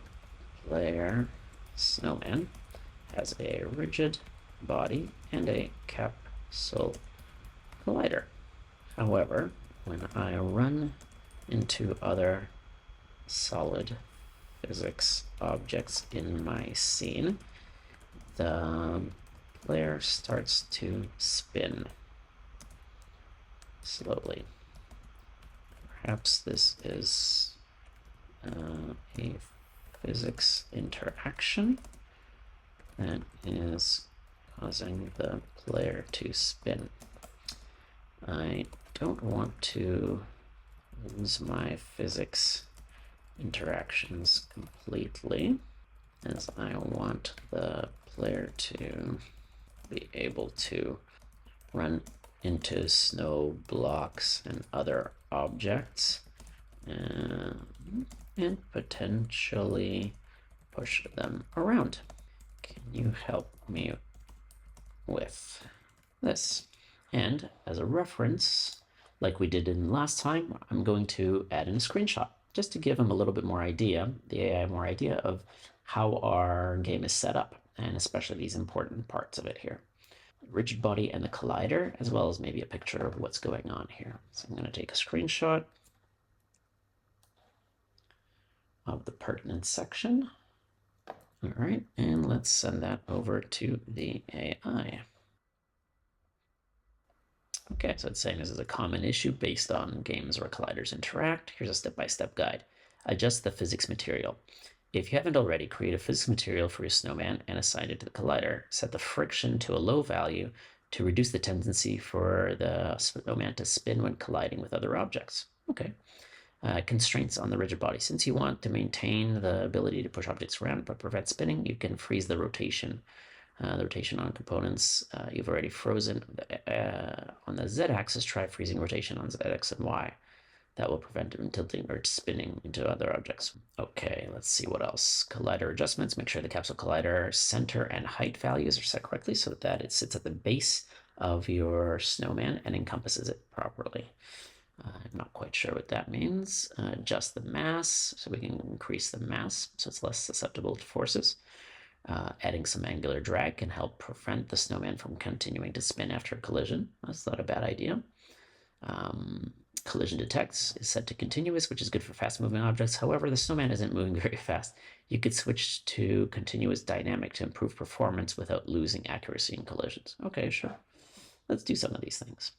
player snowman has a rigid body and a capsule collider. However, when I run into other solid physics objects in my scene, the player starts to spin slowly. Perhaps this is a physics interaction that is causing the player to spin. I don't want to lose my physics interactions completely, as I want the player to be able to run into snow blocks and other objects and potentially push them around. Can you help me with this? And as a reference, like we did in last time, I'm going to add in a screenshot just to give them a little bit more idea, the AI more idea of how our game is set up, and especially these important parts of it here. Rigid body and the collider, as well as maybe a picture of what's going on here. So I'm going to take a screenshot of the pertinent section. All right, and let's send that over to the AI. Okay, so it's saying this is a common issue based on games where colliders interact. Here's a step-by-step guide. Adjust the physics material. If you haven't already, create a physics material for your snowman and assign it to the collider. Set the friction to a low value to reduce the tendency for the snowman to spin when colliding with other objects. Okay. Constraints on the rigid body. Since you want to maintain the ability to push objects around but prevent spinning, you can freeze the rotation. The rotation on components you've already frozen. On the z-axis, try freezing rotation on z, x, and y. That will prevent it from tilting or spinning into other objects. Okay, let's see what else. Collider adjustments. Make sure the capsule collider center and height values are set correctly so that it sits at the base of your snowman and encompasses it properly. I'm not quite sure what that means. Adjust the mass so we can increase the mass so it's less susceptible to forces. Adding some angular drag can help prevent the snowman from continuing to spin after a collision. That's not a bad idea. Collision detects is set to continuous, which is good for fast-moving objects. However, the snowman isn't moving very fast. You could switch to continuous dynamic to improve performance without losing accuracy in collisions. Okay, sure. Let's do some of these things.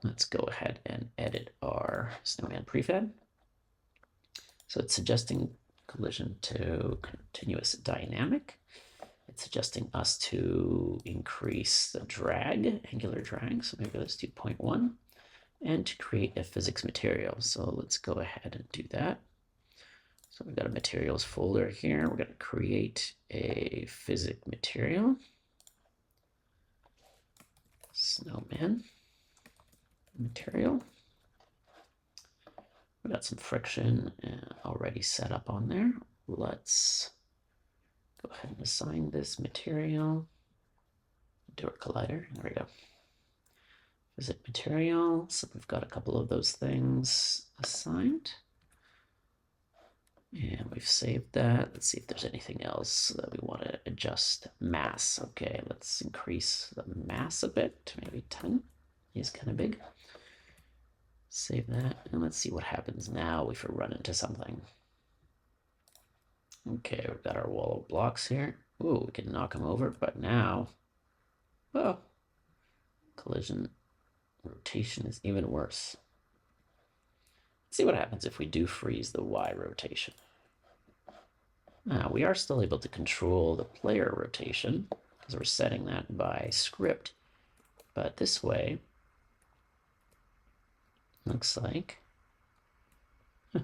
Let's go ahead and edit our snowman prefab. So it's suggesting collision to continuous dynamic. It's suggesting us to increase the drag, angular drag, so maybe let's do 0.1, and to create a physics material. So let's go ahead and do that. So we've got a materials folder here. We're going to create a physics material. Snowman material. We've got some friction already set up on there. Let's go ahead and assign this material to our collider. There we go. Physics material. So we've got a couple of those things assigned. And we've saved that. Let's see if there's anything else that we want to adjust. Mass. Okay, let's increase the mass a bit, maybe 10. He's kind of big. Save that, and let's see what happens now if we run into something. Okay, we've got our wall of blocks here. Ooh, we can knock them over, but now, oh, collision rotation is even worse. Let's see what happens if we do freeze the Y rotation. Now, we are still able to control the player rotation because we're setting that by script, but this way, looks like it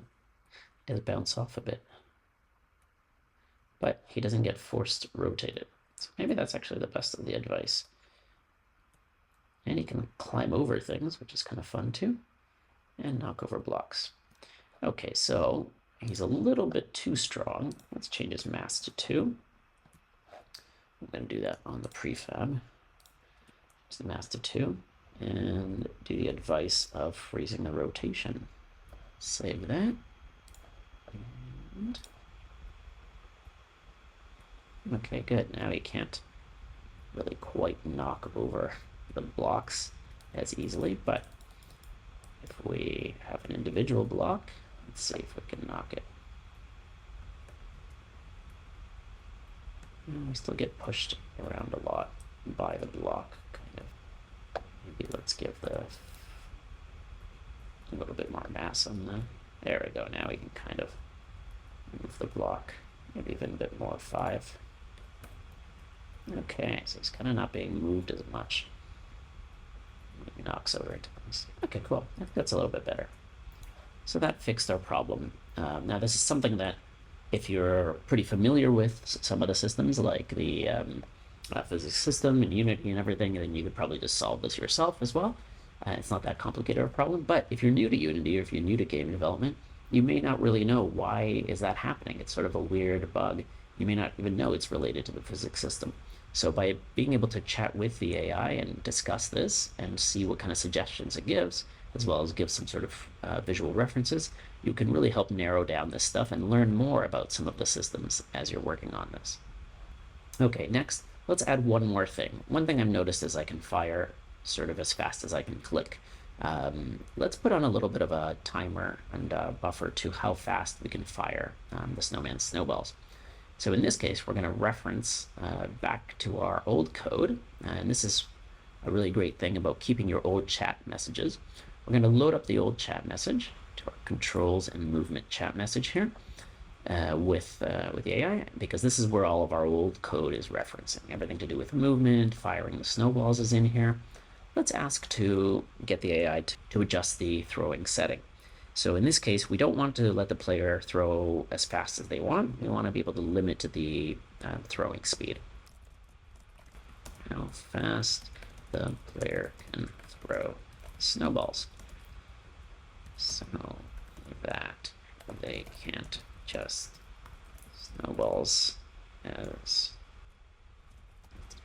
does bounce off a bit, but he doesn't get forced rotated. So maybe that's actually the best of the advice. And he can climb over things, which is kind of fun too, and knock over blocks. Okay, so he's a little bit too strong. Let's change his mass to 2. I'm going to do that on the prefab. Change the mass to 2. And do the advice of freezing the rotation. Save that. And Okay, good. Now he can't really quite knock over the blocks as easily, but if we have an individual block, let's see if we can knock it. We still get pushed around a lot by the block, kind of. Maybe let's give a little bit more mass on the. There we go. Now we can kind of move the block, maybe even a bit more, 5. Okay, so it's kind of not being moved as much. Maybe knocks over into things. Okay, cool. That's a little bit better. So that fixed our problem. Now this is something that if you're pretty familiar with some of the systems like the physics system and Unity and everything, then you could probably just solve this yourself as well. It's not that complicated of a problem, but if you're new to Unity or if you're new to game development, you may not really know why is that happening. It's sort of a weird bug. You may not even know it's related to the physics system. So by being able to chat with the AI and discuss this and see what kind of suggestions it gives, as well as give some sort of visual references, you can really help narrow down this stuff and learn more about some of the systems as you're working on this. Okay, next, let's add one more thing. One thing I've noticed is I can fire sort of as fast as I can click. Let's put on a little bit of a timer and buffer to how fast we can fire the snowman snowballs. So in this case, we're going to reference back to our old code, and this is a really great thing about keeping your old chat messages. We're going to load up the old chat message to our controls and movement chat message here with the AI, because this is where all of our old code is referencing. Everything to do with movement, firing the snowballs is in here. Let's ask to get the AI to adjust the throwing setting. So in this case, we don't want to let the player throw as fast as they want. We want to be able to limit the throwing speed. How fast the player can throw snowballs. So that they can't just snowballs as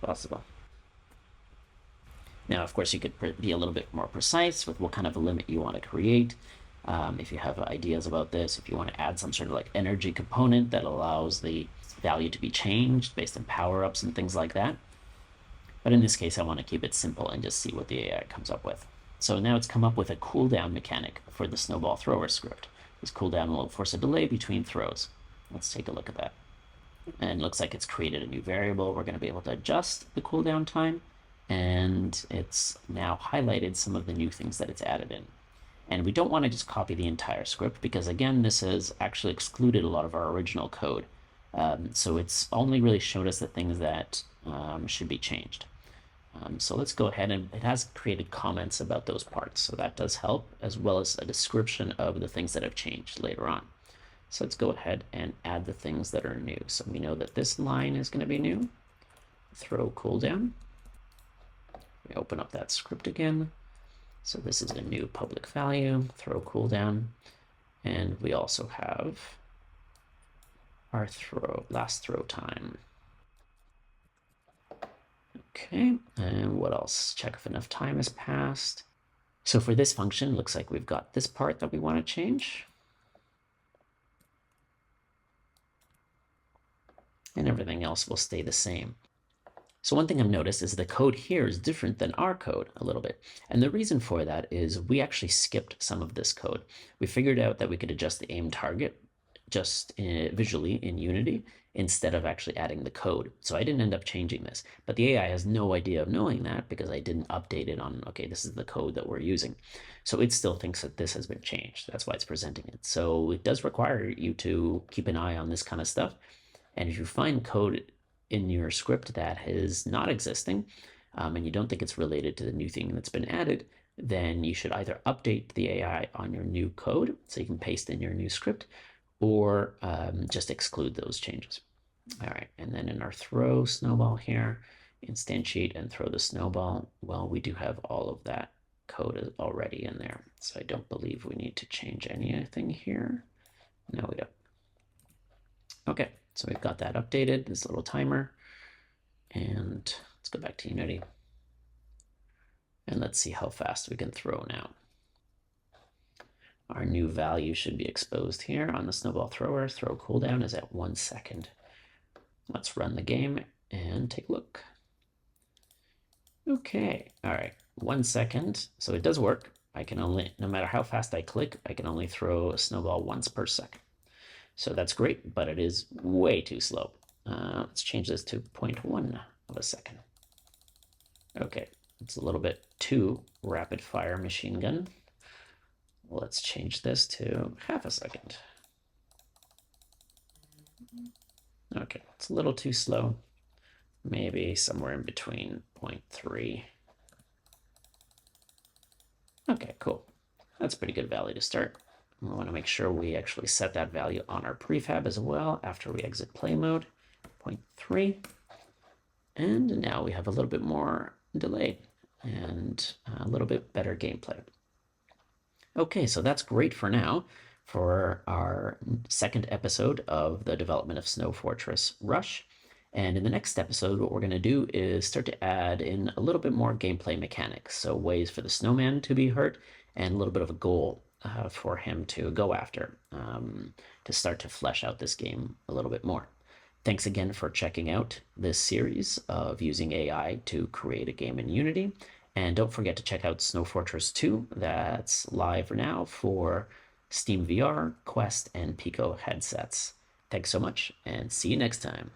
possible. Now, of course, you could be a little bit more precise with what kind of a limit you want to create. If you have ideas about this, if you want to add some sort of like energy component that allows the value to be changed based on power-ups and things like that. But in this case, I want to keep it simple and just see what the AI comes up with. So now it's come up with a cooldown mechanic for the snowball thrower script. This cooldown will force a delay between throws. Let's take a look at that. And it looks like it's created a new variable. We're going to be able to adjust the cooldown time, and it's now highlighted some of the new things that it's added in. And we don't want to just copy the entire script because, again, this has actually excluded a lot of our original code. So it's only really showed us the things that should be changed. So let's go ahead, and it has created comments about those parts. So that does help, as well as a description of the things that have changed later on. So let's go ahead and add the things that are new. So we know that this line is going to be new. Throw cooldown. We open up that script again. So this is a new public value, throw cooldown, and we also have our last throw time. Okay, and what else? Check if enough time has passed. So for this function, it looks like we've got this part that we want to change. And everything else will stay the same. So one thing I've noticed is the code here is different than our code a little bit. And the reason for that is we actually skipped some of this code. We figured out that we could adjust the aim target just visually in Unity instead of actually adding the code. So I didn't end up changing this, but the AI has no idea of knowing that because I didn't update it on, okay, this is the code that we're using. So it still thinks that this has been changed. That's why it's presenting it. So it does require you to keep an eye on this kind of stuff. And if you find code in your script that is not existing, and you don't think it's related to the new thing that's been added, then you should either update the AI on your new code so you can paste in your new script, or just exclude those changes. All right, and then in our throw snowball here, instantiate and throw the snowball. Well, we do have all of that code already in there, so I don't believe we need to change anything here. No, we don't. Okay, so we've got that updated, this little timer, and let's go back to Unity. And let's see how fast we can throw now. Our new value should be exposed here on the snowball thrower. Throw cooldown is at 1 second. Let's run the game and take a look. Okay, all right, 1 second. So it does work. I can only, no matter how fast I click, I can only throw a snowball once per second. So that's great, but it is way too slow. Let's change this to 0.1 of a second. Okay, it's a little bit too rapid fire machine gun. Let's change this to half a second. Okay, it's a little too slow. Maybe somewhere in between 0.3. Okay, cool. That's a pretty good value to start. We want to make sure we actually set that value on our prefab as well after we exit play mode, 0.3. And now we have a little bit more delay and a little bit better gameplay. Okay, so that's great for now for our second episode of the development of Snow Fortress Rush. And in the next episode, what we're going to do is start to add in a little bit more gameplay mechanics. So ways for the snowman to be hurt and a little bit of a goal for him to go after to start to flesh out this game a little bit more. Thanks again for checking out this series of using AI to create a game in Unity. And don't forget to check out Snow Fortress 2. That's live now for Steam VR, Quest, and Pico headsets. Thanks so much, and see you next time.